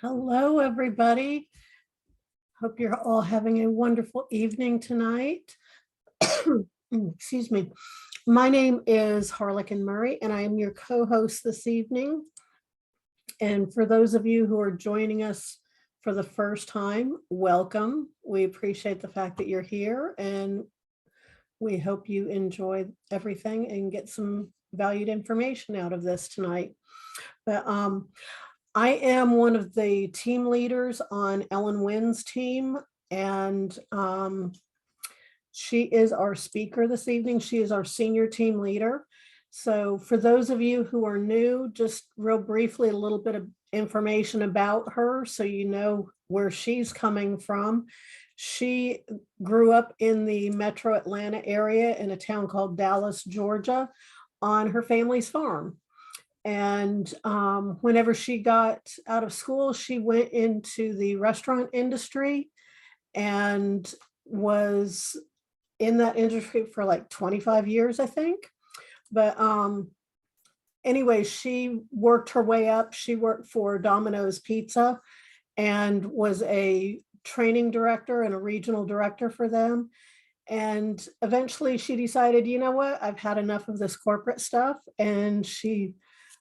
Hello, everybody. Hope you're all having a wonderful evening tonight. Excuse me. My name is Harlequin Murray, and I am your co-host this evening. And for those of you who are joining us for the first time, welcome. We appreciate the fact that you're here, and we hope you enjoy everything and get some valued information out of this tonight. But I am one of the team leaders on Winn's team, and she is our speaker this evening. She is our senior team leader. So for those of you who are new, just real briefly, a little bit of information about her so you know where she's coming from. She grew up in the metro Atlanta area in a town called Dallas, Georgia, on her family's farm. And whenever she got out of school, she went into the restaurant industry and was in that industry for like 25 years, I think. But anyway, she worked her way up. She worked for Domino's Pizza and was a training director and a regional director for them. And eventually she decided, you know what, I've had enough of this corporate stuff. And she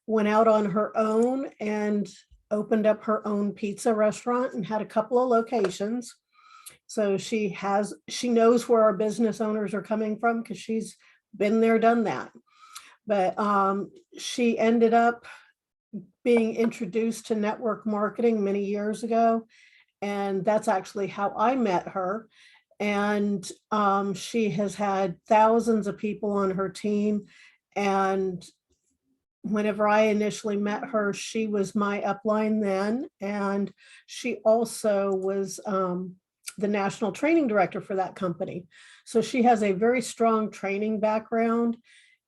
went out on her own and opened up her own pizza restaurant and had a couple of locations. So she knows where our business owners are coming from because she's been there, done that. But she ended up being introduced to network marketing many years ago. And that's actually how I met her. And she has had thousands of people on her team. And whenever I initially met her, she was my upline then. And she also was the national training director for that company. So she has a very strong training background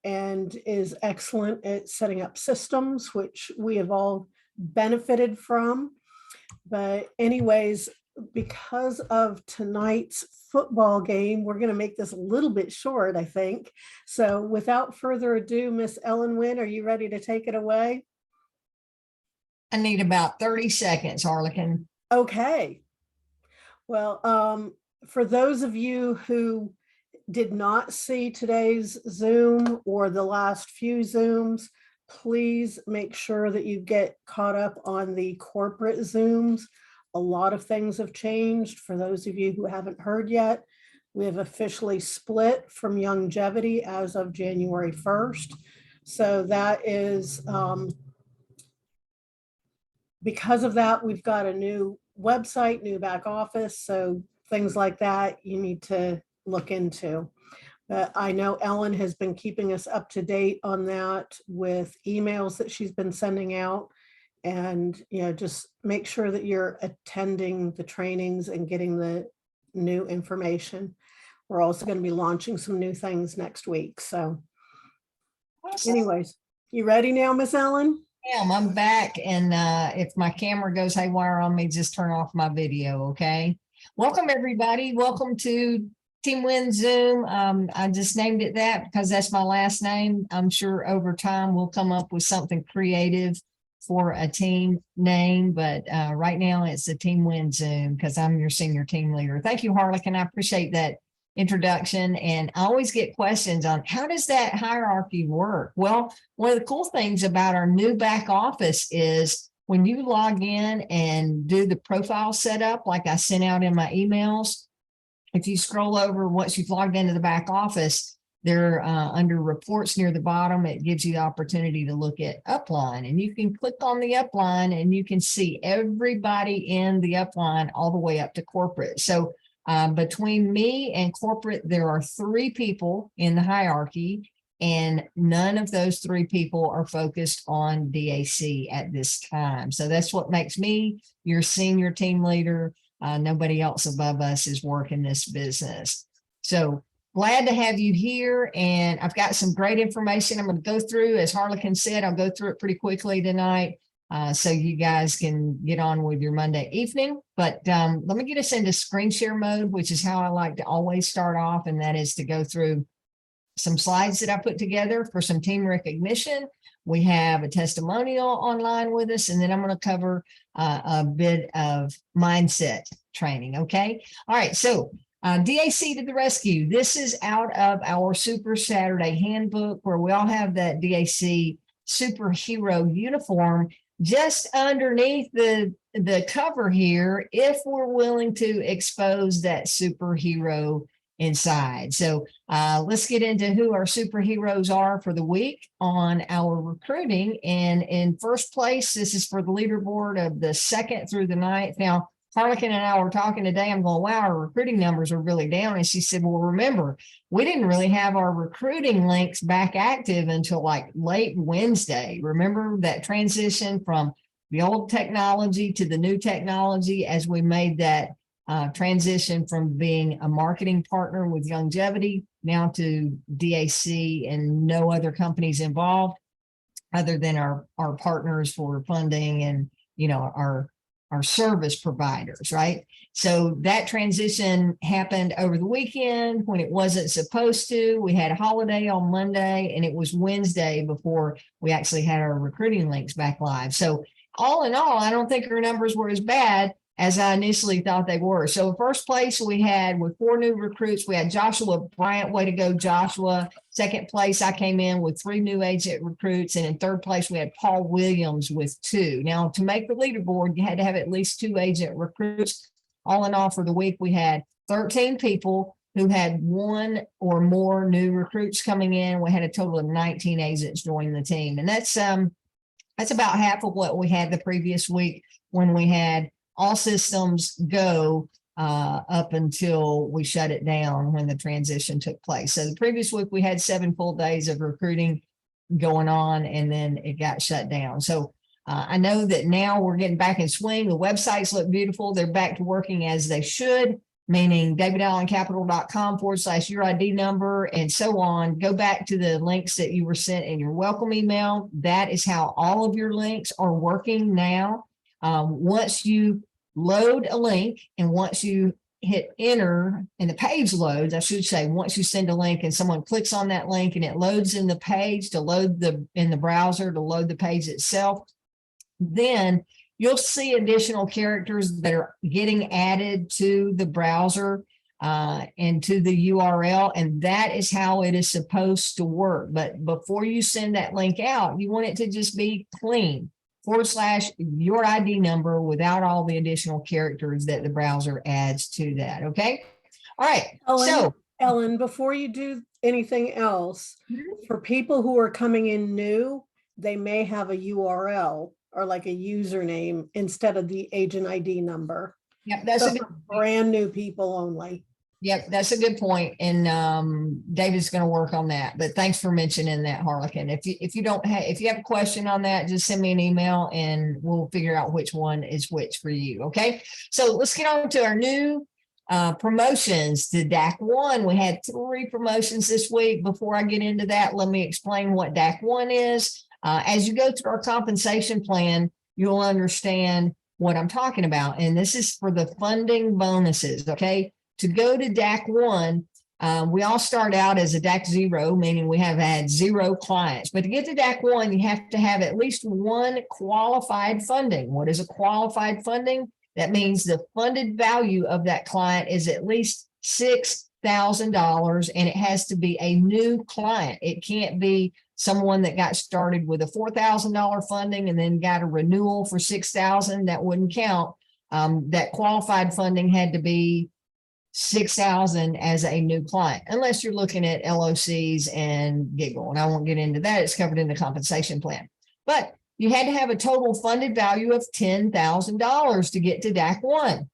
and is excellent at setting up systems, which we have all benefited from. But anyways, because of tonight's football game, we're going to make this a little bit short, I think. So without further ado, Miss Ellen Winn, are you ready to take it away? I need about 30 seconds, Harlequin. Okay. Well, for those of you who did not see today's Zoom or the last few Zooms, please make sure that you get caught up on the corporate Zooms. A lot of things have changed. For those of you who haven't heard yet, we have officially split from Longevity as of January 1st. So that is, because of that, we've got a new website, new back office. So things like that you need to look into. But I know Ellen has been keeping us up to date on that with emails that she's been sending out. And, just make sure that you're attending the trainings and getting the new information. We're also going to be launching some new things next week. So anyways, you ready now, Miss Ellen? Yeah, I'm back. And if my camera goes haywire on me, just turn off my video. Okay. Welcome, everybody. Welcome to Team Winn Zoom. I just named it that because that's my last name. I'm sure over time we'll come up with something creative for a team name, but right now it's the Team Winn Zoom because I'm your senior team leader. Thank you, Harlequin. I appreciate that introduction. And I always get questions on how does that hierarchy work? Well, one of the cool things about our new back office is when you log in and do the profile setup, like I sent out in my emails, if you scroll over once you've logged into the back office, they're under reports near the bottom. It gives you the opportunity to look at upline, and you can click on the upline and you can see everybody in the upline all the way up to corporate. So between me and corporate, there are 3 people in the hierarchy, and none of those 3 people are focused on DAC at this time. So that's what makes me your senior team leader. Nobody else above us is working this business. So glad to have you here. And I've got some great information I'm going to go through. As Harlequin said, I'll go through it pretty quickly tonight so you guys can get on with your Monday evening. But let me get us into screen share mode, which is how I like to always start off. And that is to go through some slides that I put together for some team recognition. We have a testimonial online with us, and then I'm going to cover a bit of mindset training. Okay. All right. So DAC to the rescue. This is out of our Super Saturday handbook, where we all have that DAC superhero uniform just underneath the cover here, if we're willing to expose that superhero inside. So let's get into who our superheroes are for the week on our recruiting. And in first place, this is for the leaderboard of the 2nd through the 9th. Now, Harlequin and I were talking today. I'm going, wow, our recruiting numbers are really down. And she said, well, remember, we didn't really have our recruiting links back active until like late Wednesday. Remember that transition from the old technology to the new technology as we made that transition from being a marketing partner with Longevity now to DAC and no other companies involved other than our partners for funding and, you know, our service providers, right? So that transition happened over the weekend when it wasn't supposed to. We had a holiday on Monday, and it was Wednesday before we actually had our recruiting links back live. So all in all, I don't think our numbers were as bad as I initially thought they were. So first place we had with 4 new recruits, we had Joshua Bryant. Way to go, Joshua. Second place, I came in with 3 new agent recruits. And in third place, we had Paul Williams with 2. Now, to make the leaderboard, you had to have at least 2 agent recruits. All in all, for the week, we had 13 people who had 1 or more new recruits coming in. We had a total of 19 agents join the team. And that's about half of what we had the previous week when we had all systems go up until we shut it down when the transition took place. So the previous week we had 7 full days of recruiting going on, and then it got shut down. So I know that now we're getting back in swing. The websites look beautiful. They're back to working as they should, meaning davidallencapital.com/your ID number and so on. Go back to the links that you were sent in your welcome email. That is how all of your links are working now. Once you load a link and once you hit enter and the page loads, I should say, once you send a link and someone clicks on that link and it loads in the page to load in the browser to load the page itself, then you'll see additional characters that are getting added to the browser and to the URL. And that is how it is supposed to work. But before you send that link out, you want it to just be clean. /your ID number without all the additional characters that the browser adds to that. Okay. All right. Ellen, before you do anything else, for people who are coming in new, they may have a URL or like a username instead of the agent ID number. Yep, that's for brand new people only. Yep, that's a good point. And David's going to work on that. But thanks for mentioning that, Harlequin. If you have a question on that, just send me an email and we'll figure out which one is which for you. Okay. So let's get on to our new promotions to DAC 1. We had 3 promotions this week. Before I get into that, let me explain what DAC 1 is. As you go through our compensation plan, you'll understand what I'm talking about. And this is for the funding bonuses. Okay. To go to DAC 1, we all start out as a DAC 0, meaning we have had 0 clients. But to get to DAC 1, you have to have at least 1 qualified funding. What is a qualified funding? That means the funded value of that client is at least $6,000, and it has to be a new client. It can't be someone that got started with a $4,000 funding and then got a renewal for $6,000. That wouldn't count. That qualified funding had to be $6,000 as a new client, unless you're looking at LOCs and Giggle. And I won't get into that. It's covered in the compensation plan. But you had to have a total funded value of $10,000 to get to DAC 1.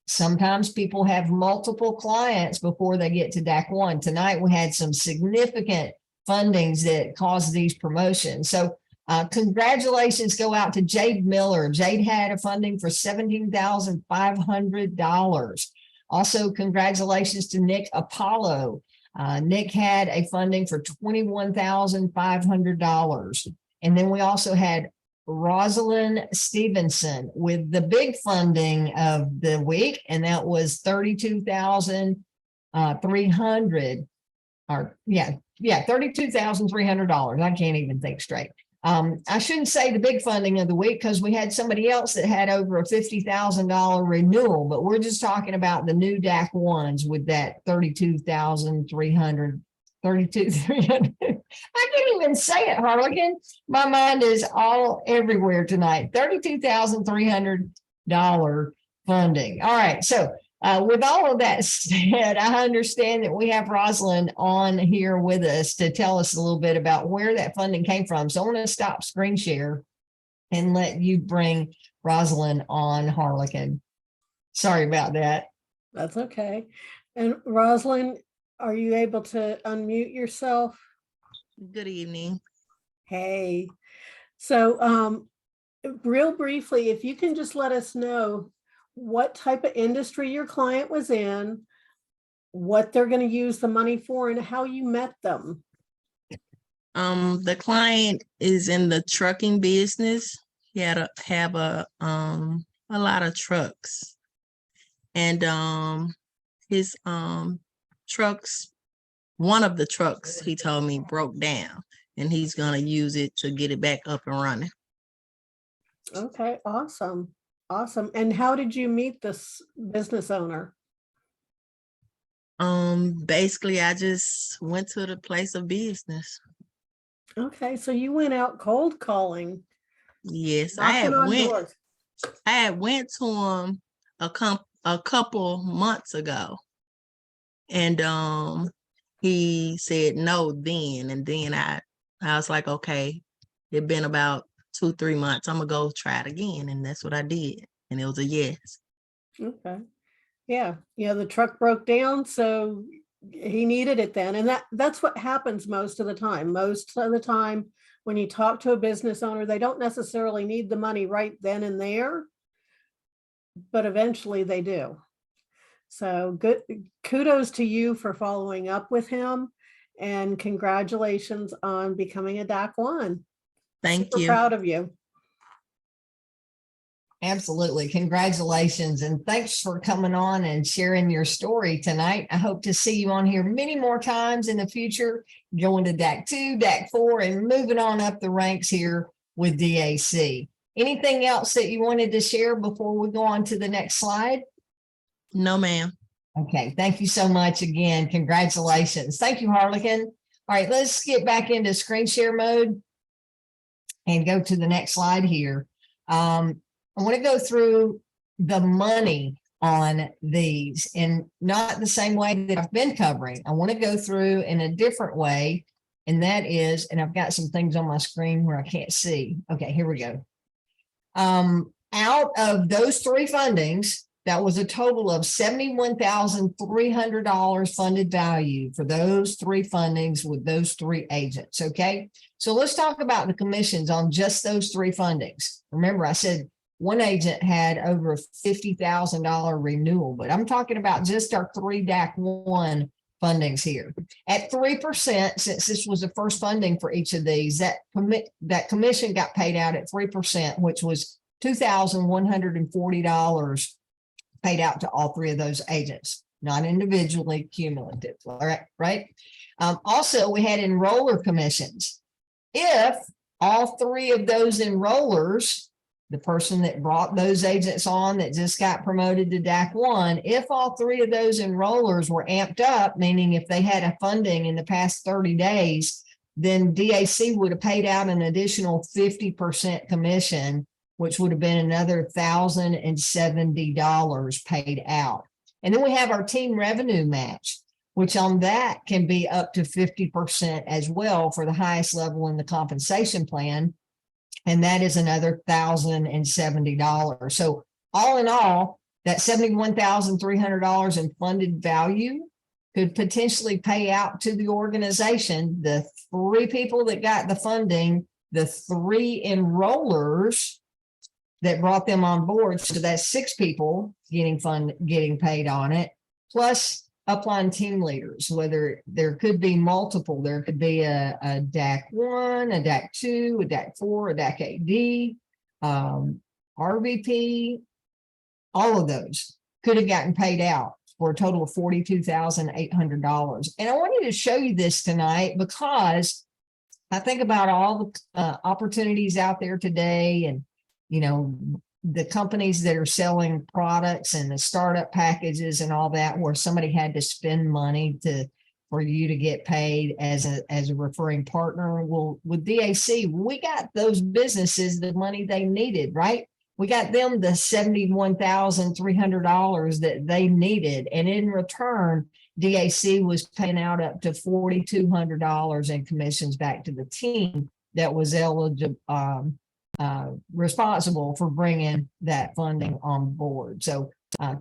Sometimes people have multiple clients before they get to DAC 1. Tonight, we had some significant fundings that caused these promotions. So congratulations go out to Jade Miller. Jade had a funding for $17,500. Also, congratulations to Nick Apollo. Nick had a funding for $21,500. And then we also had Rosalind Stevenson with the big funding of the week, and that was $32,300. or yeah, $32,300. I can't even think straight. I shouldn't say the big funding of the week because we had somebody else that had over a $50,000 renewal, but we're just talking about the new DAC ones with that 32,300. I can't even say it, Harlequin. My mind is all everywhere tonight. $32,300 funding. All right. So with all of that said, I understand that we have Rosalind on here with us to tell us a little bit about where that funding came from. So I'm going to stop screen share and let you bring Rosalind on, Harlequin. Sorry about that. That's okay. And Rosalind, are you able to unmute yourself? Good evening. Hey. So real briefly, if you can just let us know what type of industry your client was in, what they're going to use the money for, and how you met them. The client is in the trucking business. He had have a lot of trucks, and his trucks, one of the trucks, he told me, broke down, and he's gonna use it to get it back up and running. Okay, awesome. Awesome. And how did you meet this business owner? Basically, I just went to the place of business. Okay, so you went out cold calling. Yes, Knocking on doors. I had went to him a couple months ago, and he said no then, and then I was like, okay, it'd been about 2-3 months. I'm gonna go try it again, and that's what I did, and it was a yes. Okay. Yeah, the truck broke down, so he needed it then. And that's what happens most of the time. Most of the time, when you talk to a business owner, they don't necessarily need the money right then and there, but eventually they do. So good, kudos to you for following up with him, and congratulations on becoming a DAC 1. Thank Super you. proud of you. Absolutely. Congratulations. And thanks for coming on and sharing your story tonight. I hope to see you on here many more times in the future, going to DAC 2, DAC 4, and moving on up the ranks here with DAC. Anything else that you wanted to share before we go on to the next slide? No, ma'am. Okay. Thank you so much again. Congratulations. Thank you, Harlequin. All right, let's get back into screen share mode and go to the next slide here. I want to go through the money on these and not the same way that I've been covering. I want to go through in a different way. And that is, and I've got some things on my screen where I can't see. Okay, here we go. Out of those three fundings, that was a total of $71,300 funded value for those three fundings with those three agents. Okay, so let's talk about the commissions on just those three fundings. Remember, I said one agent had over a $50,000 renewal, but I'm talking about just our three DAC 1 fundings here. At 3%, since this was the first funding for each of these, that commission got paid out at 3%, which was $2,140 paid out to all three of those agents, not individually, cumulative. All right. Also, we had enroller commissions. If all three of those enrollers, the person that brought those agents on that just got promoted to DAC 1, if all three of those enrollers were amped up, meaning if they had a funding in the past 30 days, then DAC would have paid out an additional 50% commission, which would have been another $1,070 paid out. And then we have our team revenue match, which on that can be up to 50% as well for the highest level in the compensation plan. And that is another $1,070. So all in all, that $71,300 in funded value could potentially pay out to the organization, the three people that got the funding, the three enrollers that brought them on board. So that's six people getting paid on it, plus upline team leaders, whether there could be multiple, there could be a DAC 1, a DAC 2, a DAC 4, a DAC AD, RVP, all of those could have gotten paid out for a total of $42,800. And I wanted to show you this tonight because I think about all the opportunities out there today, and, you know, the companies that are selling products and the startup packages and all that, where somebody had to spend money for you to get paid as a referring partner. Well, with DAC, we got those businesses the money they needed, right? We got them the $71,300 that they needed. And in return, DAC was paying out up to $4,200 in commissions back to the team that was eligible, responsible for bringing that funding on board. So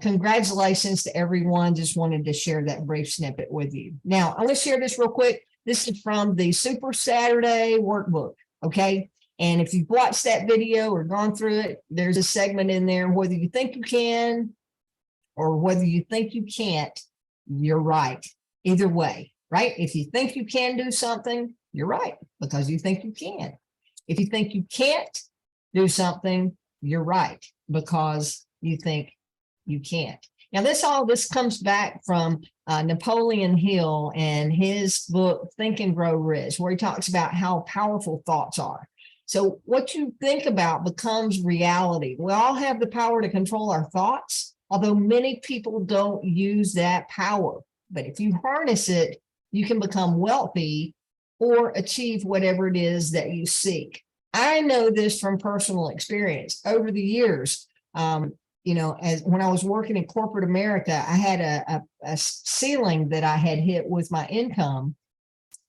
congratulations to everyone. Just wanted to share that brief snippet with you. Now, I'm going to share this real quick. This is from the Super Saturday workbook. Okay. And if you've watched that video or gone through it, there's a segment in there, whether you think you can or whether you think you can't, you're right. Either way, right? If you think you can do something, you're right, because you think you can. If you think you can't do something, you're right, because you think you can't. Now, this comes back from Napoleon Hill and his book, Think and Grow Rich, where he talks about how powerful thoughts are. So what you think about becomes reality. We all have the power to control our thoughts, although many people don't use that power. But if you harness it, you can become wealthy or achieve whatever it is that you seek. I know this from personal experience. Over the years, you know, as when I was working in corporate America, I had a ceiling that I had hit with my income,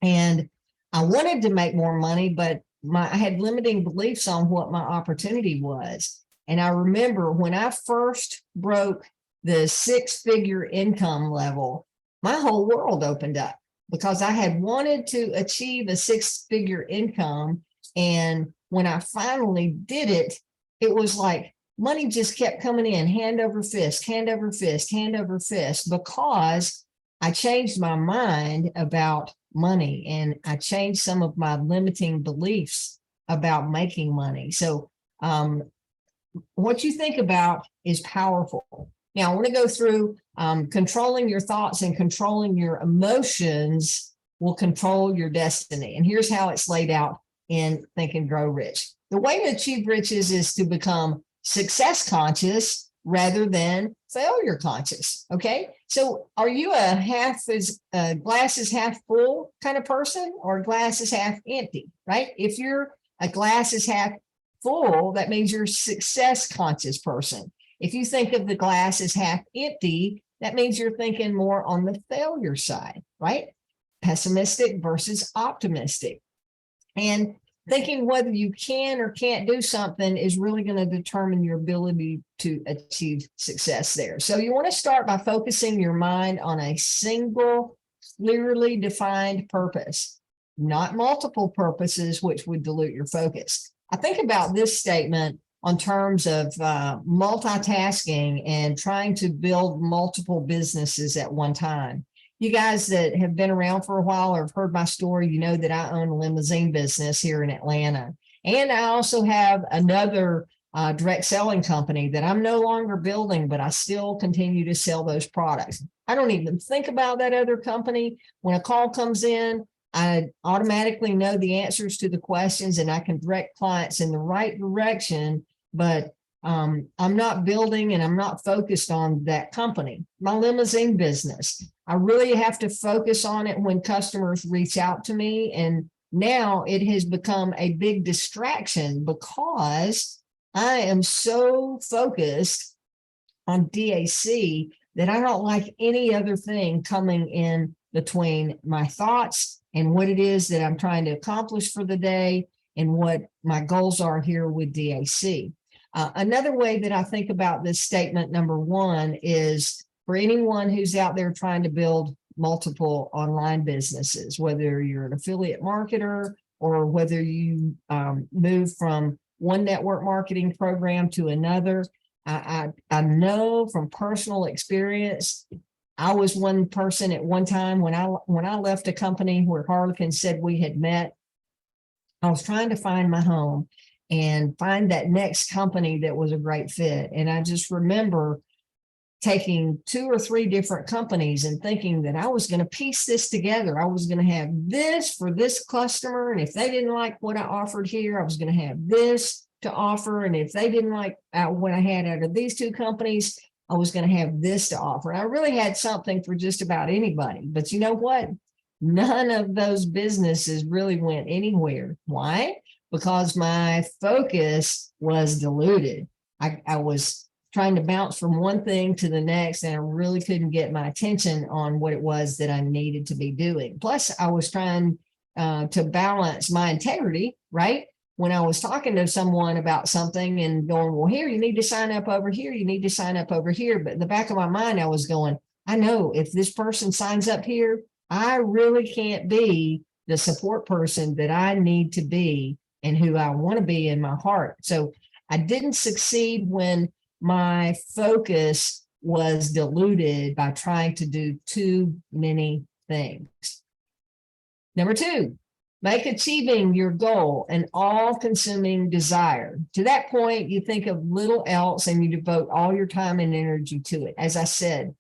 and I wanted to make more money, but I had limiting beliefs on what my opportunity was. And I remember when I first broke the 6-figure income level, my whole world opened up, because I had wanted to achieve a 6-figure income. And when I finally did it, it was like money just kept coming in, hand over fist, hand over fist, hand over fist, because I changed my mind about money, and I changed some of my limiting beliefs about making money. So what you think about is powerful. Now, I want to go through controlling your thoughts and controlling your emotions will control your destiny. And here's how it's laid out in Think and Grow Rich. The way to achieve riches is to become success conscious rather than failure conscious. Okay. So are you a glass is half full kind of person, or glass is half empty, right? If you're a glass is half full, that means you're a success conscious person. If you think of the glass as half empty, that means you're thinking more on the failure side, right? Pessimistic versus optimistic. And thinking whether you can or can't do something is really going to determine your ability to achieve success there. So you want to start by focusing your mind on a single, clearly defined purpose, not multiple purposes, which would dilute your focus. I think about this statement on terms of multitasking and trying to build multiple businesses at one time. You guys that have been around for a while or have heard my story, you know that I own a limousine business here in Atlanta. And I also have another direct selling company that I'm no longer building, but I still continue to sell those products. I don't even think about that other company. When a call comes in, I automatically know the answers to the questions, and I can direct clients in the right direction, but I'm not building and I'm not focused on that company. My limousine business, I really have to focus on it when customers reach out to me. And now it has become a big distraction because I am so focused on DAC that I don't like any other thing coming in between my thoughts and what it is that I'm trying to accomplish for the day and what my goals are here with DAC. Another way that I think about this statement, number one, is for anyone who's out there trying to build multiple online businesses, whether you're an affiliate marketer or whether you move from one network marketing program to another. I know from personal experience, I was one person at one time when I left a company where Harlequin said we had met. I was trying to find my home and find that next company that was a great fit. And I just remember taking 2 or 3 different companies and thinking that I was going to piece this together. I was going to have this for this customer. And if they didn't like what I offered here, I was going to have this to offer. And if they didn't like what I had out of these 2 companies, I was going to have this to offer. I really had something for just about anybody. But you know what? None of those businesses really went anywhere. Why? Because my focus was diluted. I was trying to bounce from one thing to the next, and I really couldn't get my attention on what it was that I needed to be doing. Plus, I was trying to balance my integrity, right? When I was talking to someone about something and going, well, here, you need to sign up over here, you need to sign up over here. But in the back of my mind, I was going, I know if this person signs up here, I really can't be the support person that I need to be and who I want to be in my heart. So I didn't succeed when my focus was diluted by trying to do too many things. Number 2, make achieving your goal an all-consuming desire. To that point, you think of little else and you devote all your time and energy to it. As I said,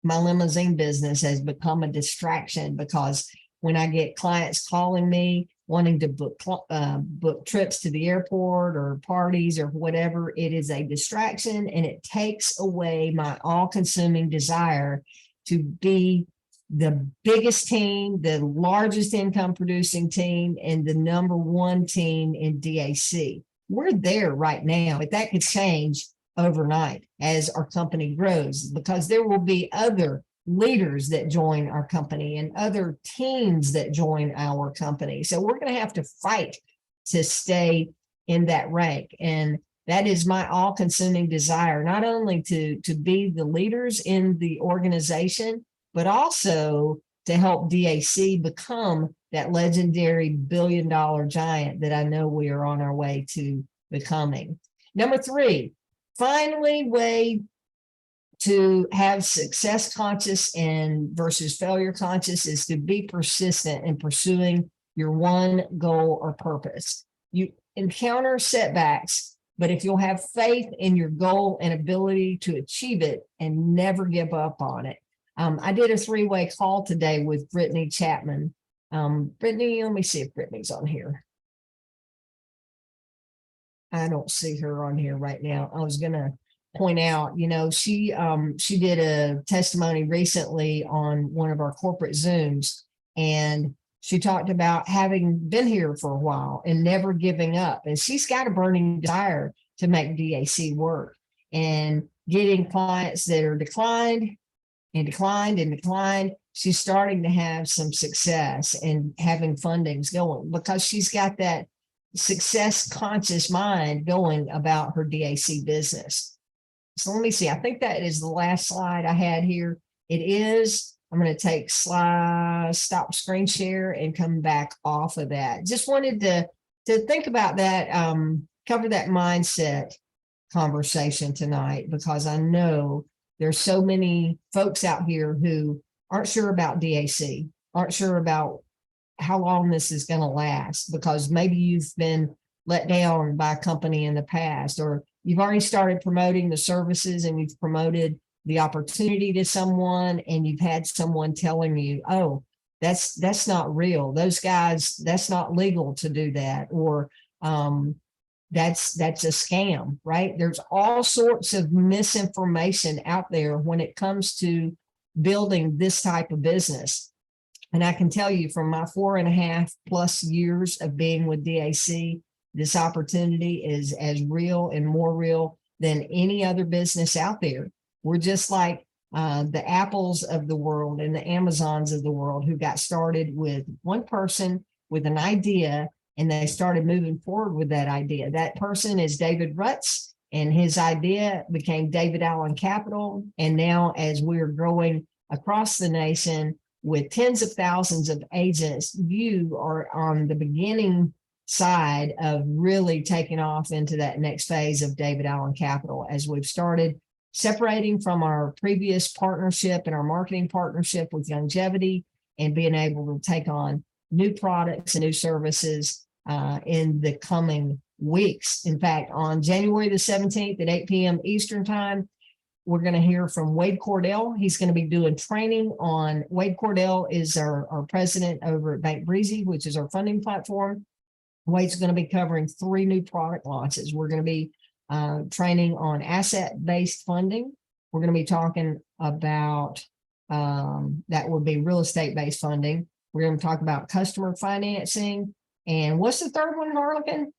my limousine business has become a distraction because when I get clients calling me, wanting to book trips to the airport or parties or whatever, it is a distraction and it takes away my all-consuming desire to be the biggest team, the largest income producing team, and the number 1 team in DAC. We're there right now, but that could change overnight as our company grows, because there will be other leaders that join our company and other teams that join our company. So we're going to have to fight to stay in that rank. And that is my all-consuming desire, not only to be the leaders in the organization, but also to help DAC become that legendary billion-dollar giant that I know we are on our way to becoming. Number 3, finally, way to have success conscious and versus failure conscious is to be persistent in pursuing your one goal or purpose. You encounter setbacks, but if you'll have faith in your goal and ability to achieve it and never give up on it. I did a 3-way call today with Brittany Chapman. Brittany, let me see if Brittany's on here. I don't see her on here right now. I was going to point out, she did a testimony recently on one of our corporate Zooms, and she talked about having been here for a while and never giving up. And she's got a burning desire to make DAC work and getting clients that are declined and declined and declined. She's starting to have some success and having fundings going because she's got that success conscious mind going about her DAC business. So let me see. I think that is the last slide I had here. It is. I'm going to take stop screen share and come back off of that. Just wanted to think about that, cover that mindset conversation tonight, because I know there's so many folks out here who aren't sure about DAC, aren't sure about how long this is going to last, because maybe you've been let down by a company in the past, or you've already started promoting the services and you've promoted the opportunity to someone and you've had someone telling you, oh, that's not real. Those guys, that's not legal to do that. Or that's a scam, right? There's all sorts of misinformation out there when it comes to building this type of business. And I can tell you from my 4.5+ years of being with DAC, this opportunity is as real and more real than any other business out there. We're just like the Apples of the world and the Amazons of the world who got started with one person with an idea, and they started moving forward with that idea. That person is David Rutz, and his idea became David Allen Capital. And now as we're growing across the nation with tens of thousands of agents, you are on the beginning side of really taking off into that next phase of David Allen Capital, as we've started separating from our previous partnership and our marketing partnership with Longevity and being able to take on new products and new services in the coming weeks. In fact, on January the 17th at 8 p.m. Eastern time, we're going to hear from Wade Cordell. He's going to be doing training on, Wade Cordell is our president over at Bank Breezy, which is our funding platform. Wade's going to be covering 3 new product launches. We're going to be training on asset-based funding. We're going to be talking about that would be real estate-based funding. We're going to talk about customer financing. And what's the third one, Harlequin?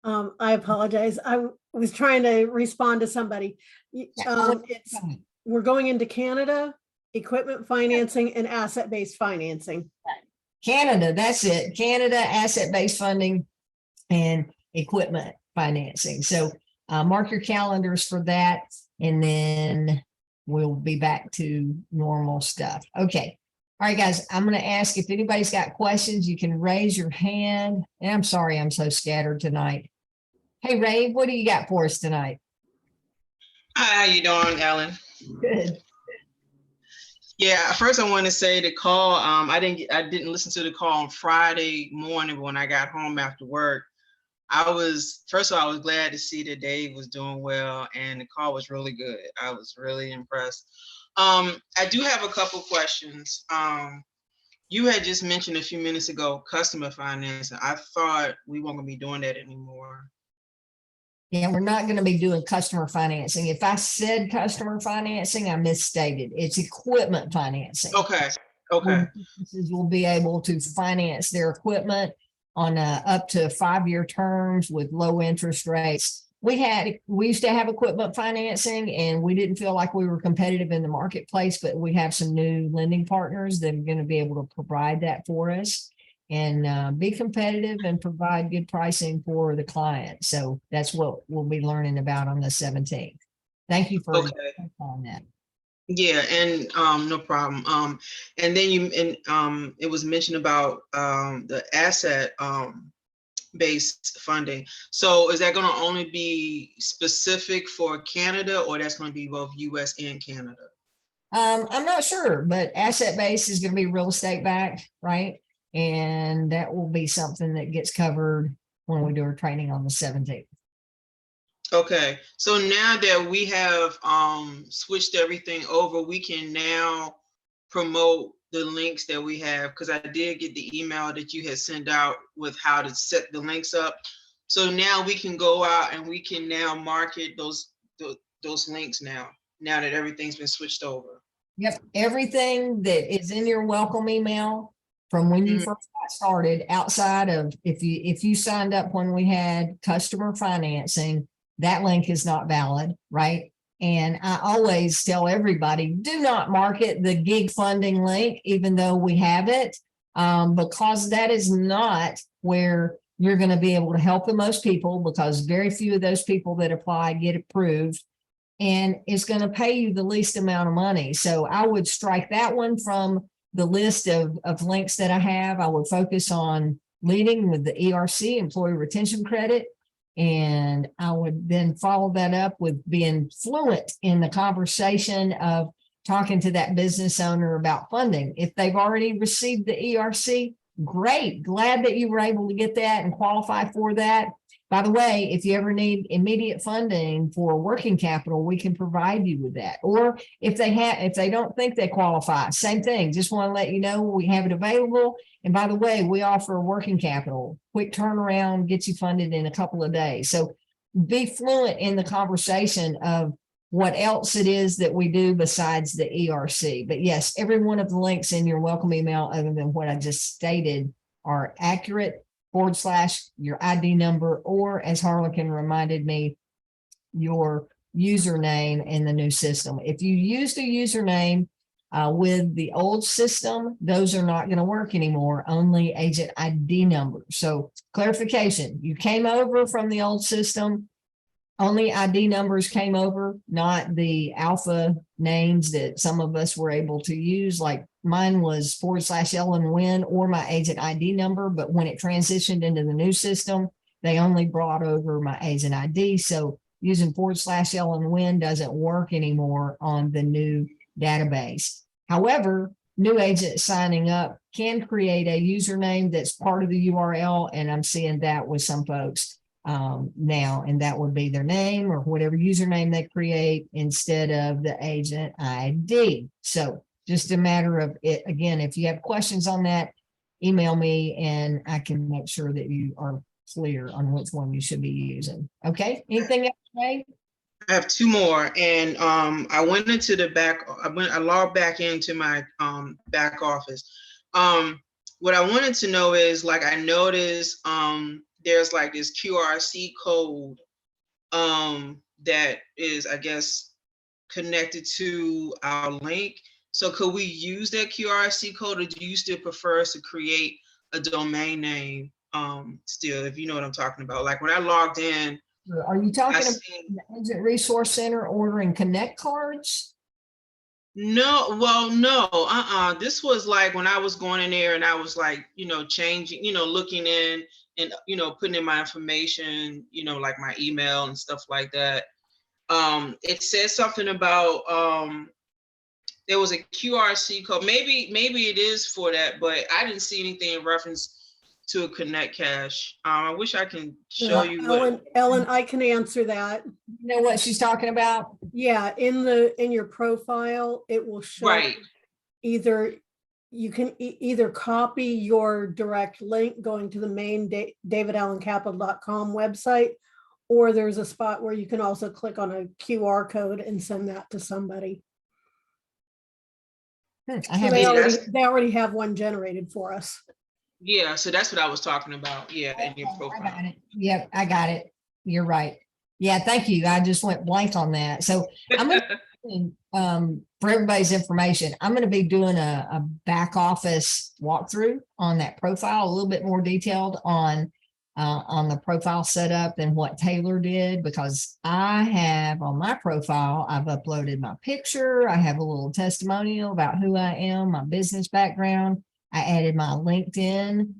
I apologize. I was trying to respond to somebody. We're going into Canada, equipment financing and asset-based financing. Canada, that's it. Canada, asset-based funding and equipment financing. So mark your calendars for that, and then we'll be back to normal stuff. Okay. All right, guys, I'm going to ask if anybody's got questions, you can raise your hand. And I'm sorry, I'm so scattered tonight. Hey, Ray, what do you got for us tonight? Hi, how you doing, Ellen? Good. Yeah, first I want to say the call. I didn't listen to the call on Friday morning when I got home after work. First of all, I was glad to see that Dave was doing well, and the call was really good. I was really impressed. I do have a couple questions. You had just mentioned a few minutes ago customer financing. I thought we weren't going to be doing that anymore. Yeah, we're not going to be doing customer financing. If I said customer financing, I misstated. It's equipment financing. Okay. Okay. Businesses will be able to finance their equipment on up to 5-year terms with low interest rates. We used to have equipment financing, and we didn't feel like we were competitive in the marketplace, but we have some new lending partners that are going to be able to provide that for us and be competitive and provide good pricing for the client. So that's what we'll be learning about on the 17th. Thank you for on that. Yeah, and no problem. And then it was mentioned about the asset based funding. So is that going to only be specific for Canada, or that's going to be both US and Canada? I'm not sure, but asset based is going to be real estate backed, right? And that will be something that gets covered when we do our training on the 17th. Okay, so now that we have switched everything over, we can now promote the links that we have, because I did get the email that you had sent out with how to set the links up. So now we can go out and we can now market those links now that everything's been switched over. Yep, everything that is in your welcome email from when you first got started, outside of if you signed up when we had customer financing, that link is not valid, right? And I always tell everybody, do not market the gig funding link, even though we have it, because that is not where you're going to be able to help the most people, because very few of those people that apply get approved, and it's going to pay you the least amount of money. So I would strike that one from the list of links that I have. I would focus on leading with the ERC, Employee Retention Credit. And I would then follow that up with being fluent in the conversation of talking to that business owner about funding. If they've already received the ERC, great. Glad that you were able to get that and qualify for that. By the way, if you ever need immediate funding for working capital, we can provide you with that. Or if they don't think they qualify, same thing. Just want to let you know we have it available. And by the way, we offer working capital, quick turnaround, gets you funded in a couple of days. So be fluent in the conversation of what else it is that we do besides the ERC. But yes, every one of the links in your welcome email, other than what I just stated, are accurate. / your ID number, or as Harlequin reminded me, your username in the new system. If you used a username with the old system, those are not going to work anymore, only agent ID number. So clarification, you came over from the old system, only ID numbers came over, not the alpha names that some of us were able to use. Like mine was / Ellen Winn or my agent ID number. But when it transitioned into the new system, they only brought over my agent ID. So using / Ellen Winn doesn't work anymore on the new database. However, new agents signing up can create a username that's part of the URL. And I'm seeing that with some folks. now, and that would be their name or whatever username they create instead of the agent ID. So just a matter of it. Again, if you have questions on that, email me and I can make sure that you are clear on which one you should be using. Okay. Anything else, Ray? I have two more, and I went into the back. I logged back into my back office. What I wanted to know is, like, I noticed there's like this QRC code that is, I guess, connected to our link. So could we use that QRC code, or do you still prefer us to create a domain name still, if you know what I'm talking about? Like when I logged in, Are you talking I about seen, the Agent Resource Center ordering Connect cards? no, well, no, this was like when I was going in there and I was like, changing, looking in and, putting in my information, like my email and stuff like that. It said something about, there was a QRC code. Maybe it is for that, but I didn't see anything in reference to a Connect Cash. I wish I can show you what. Ellen, I can answer that. You know what she's talking about? Yeah, in your profile, it will show Right. either you can either copy your direct link going to the main davidallencapital.com website, or there's a spot where you can also click on a QR code and send that to somebody. I So have they already have one generated for us. Yeah, so that's what I was talking about. Yeah, in your I profile. got it. Yep, I got it. You're right. Yeah, thank you. I just went blank on that. So I'm gonna, for everybody's information, I'm going to be doing a back office walkthrough on that profile, a little bit more detailed on the profile setup than what Taylor did, because I have on my profile, I've uploaded my picture. I have a little testimonial about who I am, my business background. I added my LinkedIn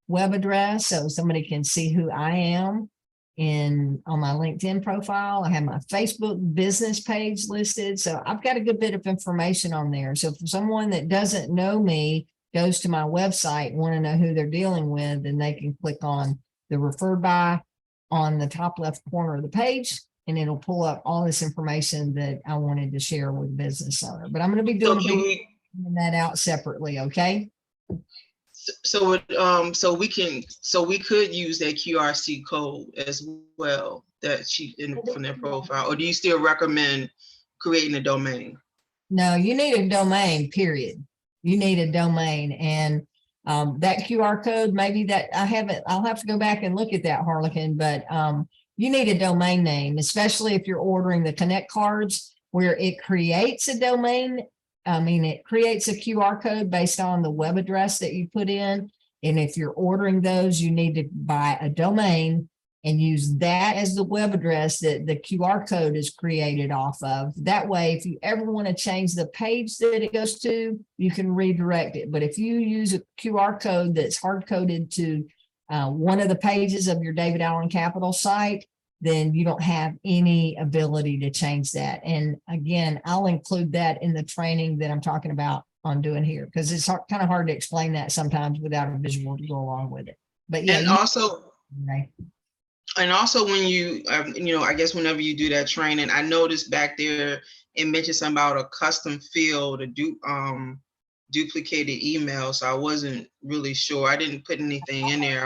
web address so somebody can see who I am on my LinkedIn profile. I have my Facebook business page listed. So I've got a good bit of information on there. So for someone that doesn't know me, goes to my website and want to know who they're dealing with, then they can click on the referred by on the top left corner of the page, and it'll pull up all this information that I wanted to share with the business owner. But I'm going to be doing that out separately. Okay. So we could use that QRC code as well that from their profile, or do you still recommend creating a domain? No, you need a domain, period. You need a domain, and that QR code, maybe that I'll have to go back and look at that, Harlequin, but you need a domain name, especially if you're ordering the Connect cards where it creates a domain. I mean, it creates a QR code based on the web address that you put in. And if you're ordering those, you need to buy a domain and use that as the web address that the QR code is created off of. That way, if you ever want to change the page that it goes to, you can redirect it. But if you use a QR code that's hard coded to one of the pages of your David Allen Capital site, then you don't have any ability to change that. And again, I'll include that in the training that I'm talking about on doing here, because it's kind of hard to explain that sometimes without a visual to go along with it. But yeah. And also when you, I guess whenever you do that training, I noticed back there, it mentioned something about a custom field to do duplicated email. So I wasn't really sure. I didn't put anything in there.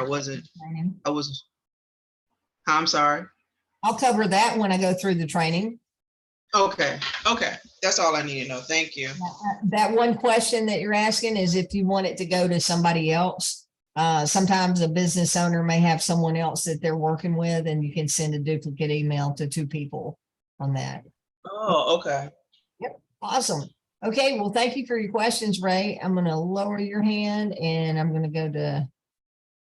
I'm sorry. I'll cover that when I go through the training. Okay. That's all I need to know. Thank you. That one question that you're asking is if you want it to go to somebody else. Sometimes a business owner may have someone else that they're working with, and you can send a duplicate email to two people on that. Oh, okay. Yep. Awesome. Okay. Well, thank you for your questions, Ray. I'm going to lower your hand and I'm going to go to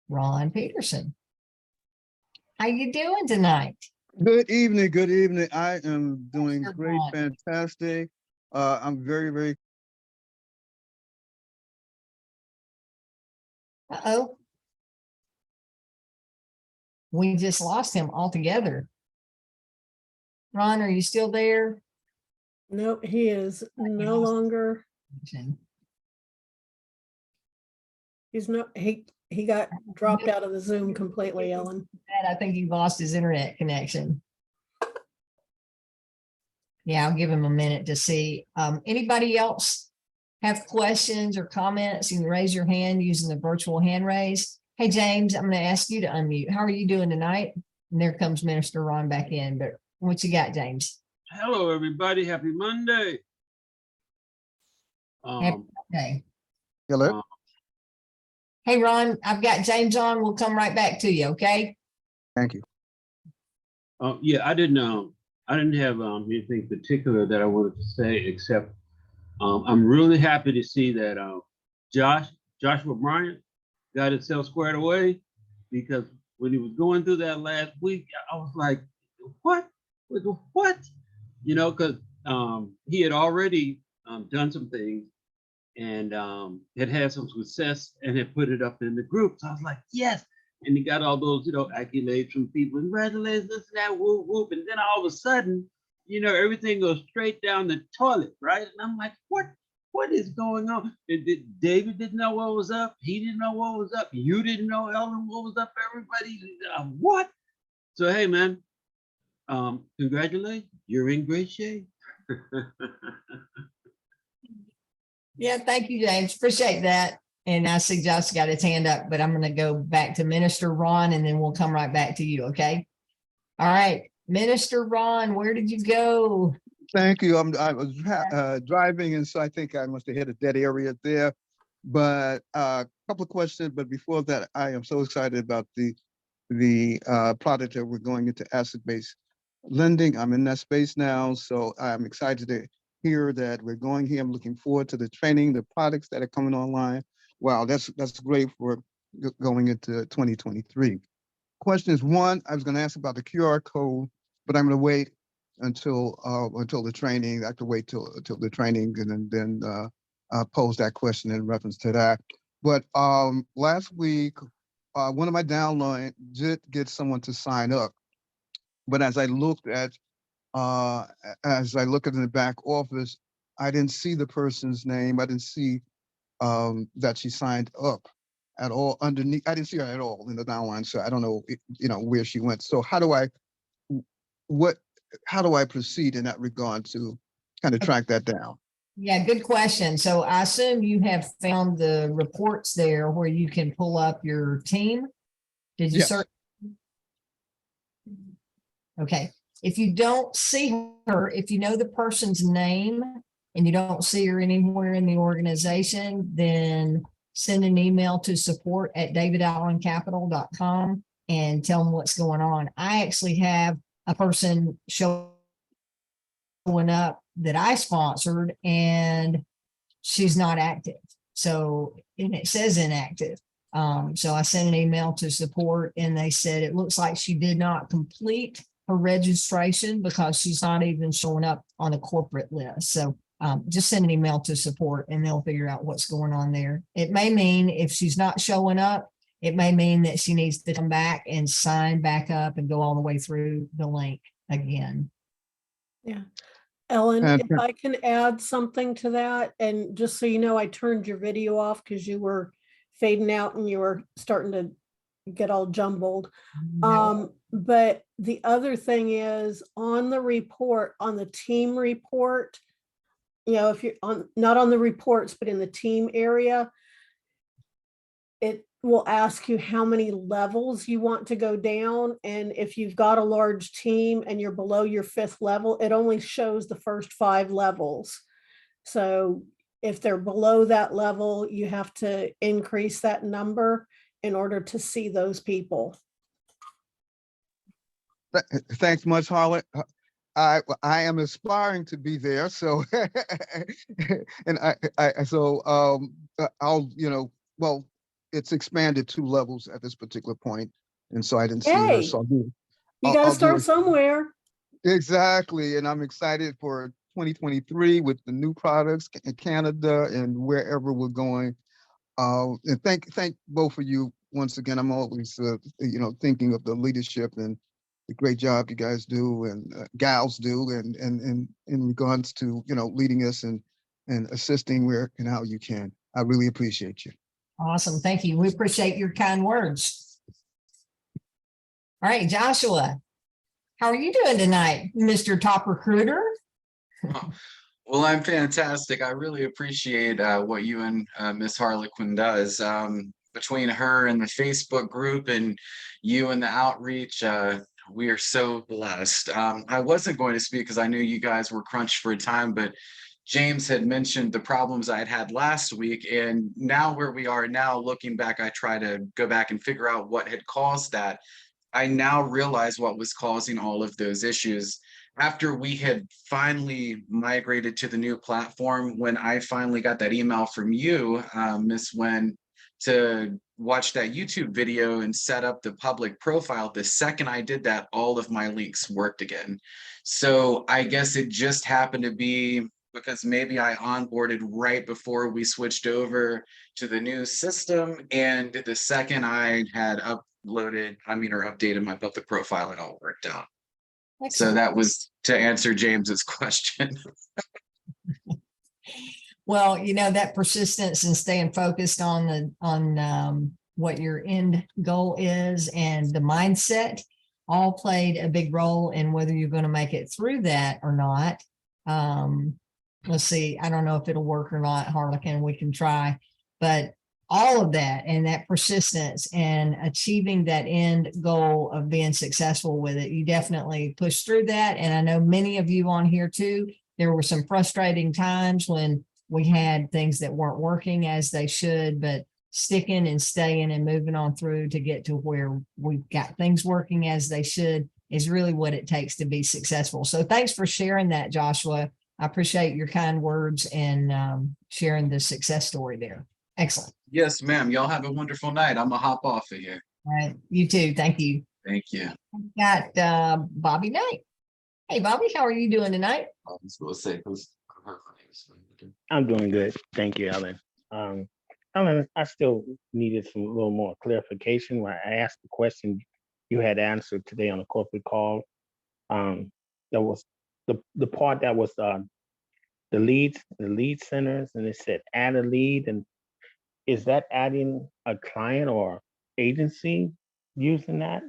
Ron Peterson. How you doing tonight? Good evening. Good evening. I am doing great. Fantastic. I'm very, very. Uh-oh. We just lost him altogether. Ron, are you still there? Nope, he is no longer. He's not, he got dropped out of the Zoom completely, Ellen. And I think he lost his internet connection. Yeah, I'll give him a minute to see. Anybody else have questions or comments? You can raise your hand using the virtual hand raise. Hey, James, I'm going to ask you to unmute. How are you doing tonight? And there comes Minister Ron back in, but what you got, James? Hello, everybody. Happy Monday. Okay. Hello? Hey, Ron, I've got James on. We'll come right back to you. Okay. Thank you. Yeah, I didn't have anything particular that I wanted to say, except I'm really happy to see that Joshua Bryant got himself squared away, because when he was going through that last week, I was like, what? What? You know, because he had already done some things and had some success and had put it up in the group. So I was like, yes. And he got all those, accolades from people, congratulations, this and that, whoop, whoop. And then all of a sudden, everything goes straight down the toilet, right? And I'm like, what is going on? David didn't know what was up. He didn't know what was up. You didn't know, Ellen, what was up. Everybody, what? So, hey, man, congratulations. You're in great shape. Yeah, thank you, James. Appreciate that. And I see Josh got his hand up, but I'm going to go back to Minister Ron and then we'll come right back to you. Okay. All right. Minister Ron, where did you go? Thank you. I was driving, and so I think I must have hit a dead area there. But a couple of questions. But before that, I am so excited about the product that we're going into asset-based lending. I'm in that space now, so I'm excited to hear that we're going here. I'm looking forward to the training, the products that are coming online. Wow, that's great for going into 2023. Question is, one, I was going to ask about the QR code, but I'm going to wait until the training. I have to wait till the training and then pose that question in reference to that. But last week, one of my downline did get someone to sign up, but as I looked at in the back office, I didn't see the person's name. I didn't see that she signed up at all underneath. I didn't see her at all in the downline, so I don't know, where she went. So how do I proceed in that regard to kind of track that down? Yeah, good question. So I assume you have found the reports there where you can pull up your team. Did you Yes. search? Okay. If you don't see her, if you know the person's name and you don't see her anywhere in the organization, then send an email to support@davidallencapital.com and tell them what's going on. I actually have a person showing up that I sponsored and she's not active. So, and it says inactive. So I sent an email to support and they said, it looks like she did not complete her registration because she's not even showing up on a corporate list. So just send an email to support and they'll figure out what's going on there. It may mean if she's not showing up, it may mean that she needs to come back and sign back up and go all the way through the link again. Yeah. Ellen, And- if I can add something to that, and just so you know, I turned your video off because you were fading out and you were starting to get all jumbled. But the other thing is on the report, on the team report, if you're not on the reports, but in the team area, it will ask you how many levels you want to go down. And if you've got a large team and you're below your 5th level, it only shows the first 5 levels. So if they're below that level, you have to increase that number in order to see those people. Thanks much, Harlan. I am aspiring to be there, so and I'll well, it's expanded 2 levels at this particular point, and so I didn't see her. Hey, So you got to start somewhere. Exactly, and I'm excited for 2023 with the new products in Canada and wherever we're going. And thank both of you once again. I'm always thinking of the leadership and the great job you guys do and gals do, and in regards to leading us and assisting where and how you can. I really appreciate you. Awesome. Thank you. We appreciate your kind words. All right, Joshua, how are you doing tonight, Mr. Top Recruiter? Well, I'm fantastic. I really appreciate what you and Miss Harlequin does. Between her and the Facebook group and you and the outreach, we are so blessed. I wasn't going to speak because I knew you guys were crunched for time, but James had mentioned the problems I had had last week, and now where we are now, looking back, I try to go back and figure out what had caused that. I now realize what was causing all of those issues. After we had finally migrated to the new platform, when I finally got that email from you, Miss Winn, to watch that YouTube video and set up the public profile, the second I did that, all of my links worked again. So I guess it just happened to be because maybe I onboarded right before we switched over to the new system. And the second I had updated my public profile, it all worked out. So Excellent. that was to answer James's question. Well, you know, that persistence and staying focused on what your end goal is and the mindset all played a big role in whether you're going to make it through that or not. Let's see, I don't know if it'll work or not, Harlequin, we can try, but all of that and that persistence and achieving that end goal of being successful with it, you definitely pushed through that. And I know many of you on here too, there were some frustrating times when we had things that weren't working as they should, but sticking and staying and moving on through to get to where we've got things working as they should is really what it takes to be successful. So thanks for sharing that, Joshua. I appreciate your kind words and sharing the success story there. Excellent. Yes, ma'am. Y'all have a wonderful night. I'm gonna hop off of here. All right. You too. Thank you. Thank you. Got Bobby Knight. Hey, Bobby, how are you doing tonight? I was gonna say, who's her name? I'm doing good. Thank you, Ellen. Ellen, I still needed some little more clarification when I asked the question you had answered today on the corporate call. There was the part that was the lead centers, and it said add a lead. And is that adding a client or agency using that?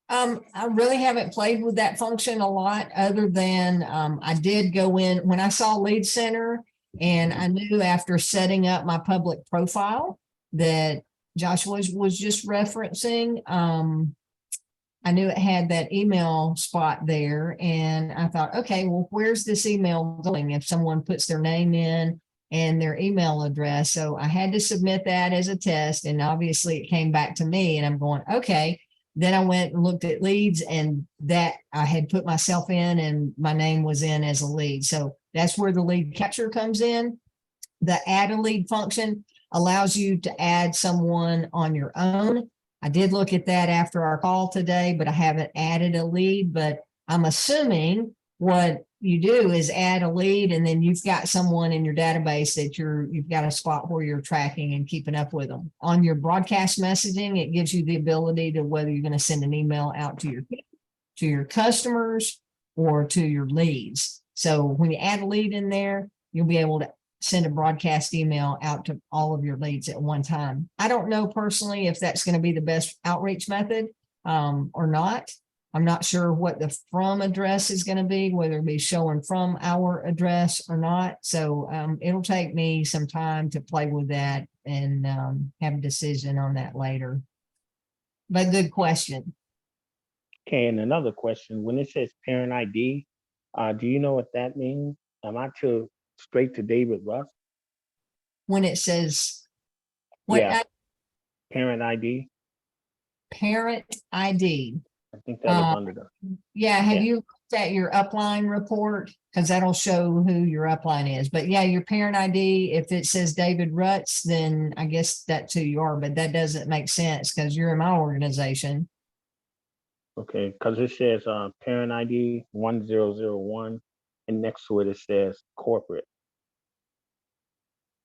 I really haven't played with that function a lot other than I did go in when I saw Lead Center, and I knew after setting up my public profile that Joshua was just referencing. I knew it had that email spot there, and I thought, okay, well, where's this email going if someone puts their name in and their email address? So I had to submit that as a test, and obviously it came back to me, and I'm going, okay. Then I went and looked at leads, and that I had put myself in and my name was in as a lead. So that's where the lead capture comes in. The add a lead function allows you to add someone on your own. I did look at that after our call today, but I haven't added a lead. But I'm assuming what you do is add a lead, and then you've got someone in your database that you've got a spot where you're tracking and keeping up with them. On your broadcast messaging, it gives you the ability to whether you're going to send an email out to your customers or to your leads. So when you add a lead in there, you'll be able to send a broadcast email out to all of your leads at one time. I don't know personally if that's going to be the best outreach method or not. I'm not sure what the from address is going to be, whether it be showing from our address or not. So it'll take me some time to play with that and have a decision on that later. But good question. Okay, and another question, when it says parent ID, do you know what that means? Am I straight to David Russ? When it says what? Yeah. Parent ID? Parent ID. I think that was under the. Yeah, have you looked at your upline report? Because that'll show who your upline is. But yeah, your parent ID, if it says David Rutz, then I guess that's who you are, but that doesn't make sense because you're in my organization. Okay, because it says parent ID 1001, and next to it says corporate.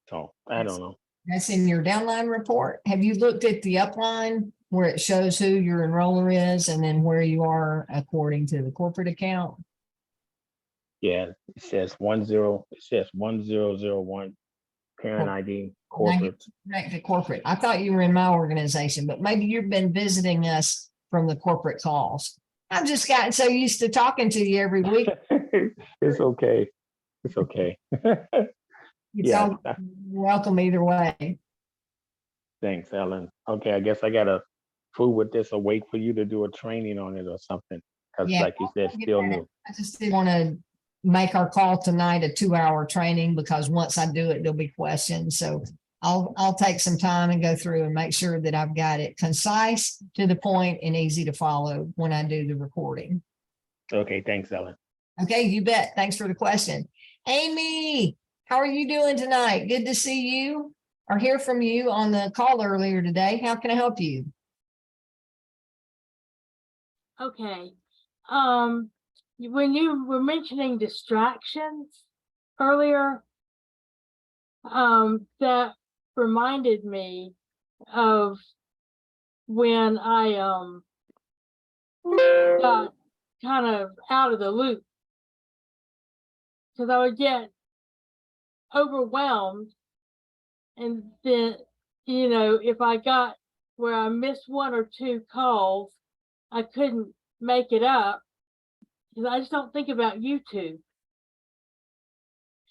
So I don't know. That's in your downline report. Have you looked at the upline where it shows who your enroller is and then where you are according to the corporate account? Yeah, it says 1001 parent ID corporate. Back to corporate. I thought you were in my organization, but maybe you've been visiting us from the corporate calls. I've just gotten so used to talking to you every week. It's okay. It's okay. It's Yeah. all welcome either way. Thanks, Ellen. Okay, I guess I gotta fool with this or wait for you to do a training on it or something. Because Yeah, like you said, I'll get still that. new. I just didn't want to make our call tonight a 2-hour training because once I do it, there'll be questions. So I'll take some time and go through and make sure that I've got it concise, to the point, and easy to follow when I do the recording. Okay, thanks, Ellen. Okay, you bet. Thanks for the question. Amy, how are you doing tonight? Good to see you or hear from you on the call earlier today. How can I help you? Okay. When you were mentioning distractions earlier, that reminded me of when I got kind of out of the loop, because I would get overwhelmed, and then, you know, if I got where I missed 1 or 2 calls, I couldn't make it up because I just don't think about YouTube.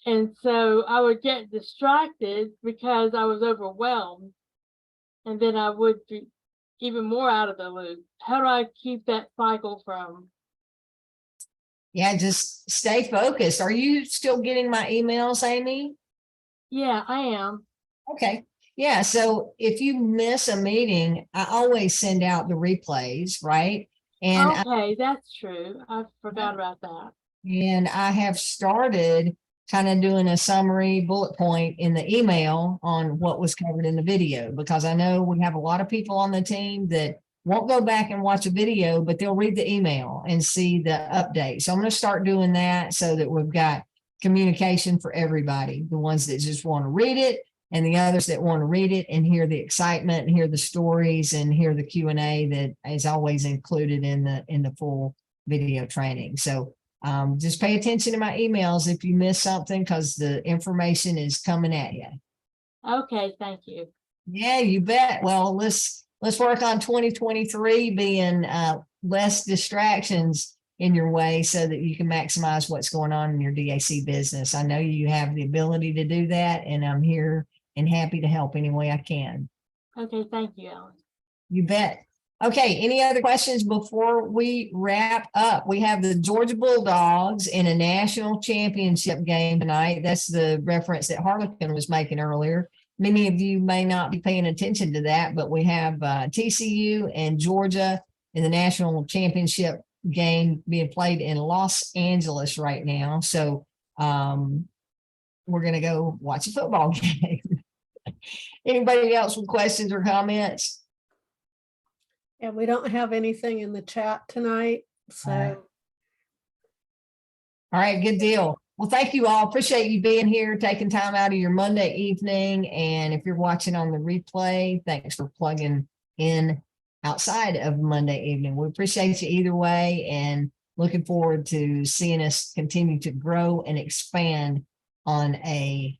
And so I would get distracted because I was overwhelmed, and then I would be even more out of the loop. How do I keep that cycle from? Yeah, just stay focused. Are you still getting my emails, Amy? Yeah, I am. Okay. Yeah. So if you miss a meeting, I always send out the replays, right? And Okay, that's true. I forgot about that. I have started kind of doing a summary bullet point in the email on what was covered in the video, because I know we have a lot of people on the team that won't go back and watch a video, but they'll read the email and see the update. So I'm going to start doing that so that we've got communication for everybody, the ones that just want to read it and the others that want to read it and hear the excitement and hear the stories and hear the Q&A that is always included in the full video training. So just pay attention to my emails if you miss something, because the information is coming at you. Okay, thank you. Yeah, you bet. Well, let's work on 2023 being less distractions in your way so that you can maximize what's going on in your DAC business. I know you have the ability to do that, and I'm here and happy to help any way I can. Okay, thank you, Ellen. You bet. Okay, any other questions before we wrap up? We have the Georgia Bulldogs in a national championship game tonight. That's the reference that Harlequin was making earlier. Many of you may not be paying attention to that, but we have TCU and Georgia in the national championship game being played in Los Angeles right now. So we're going to go watch a football game. Anybody else with questions or comments? Yeah, we don't have anything in the chat tonight, so. All right, good deal. Well, thank you all. Appreciate you being here, taking time out of your Monday evening. And if you're watching on the replay, thanks for plugging in outside of Monday evening. We appreciate you either way, and looking forward to seeing us continue to grow and expand on a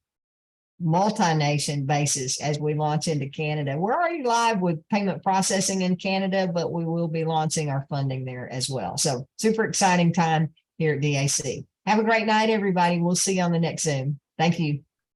multi-nation basis as we launch into Canada. We're already live with payment processing in Canada, but we will be launching our funding there as well. So super exciting time here at DAC. Have a great night, everybody. We'll see you on the next Zoom. Thank you.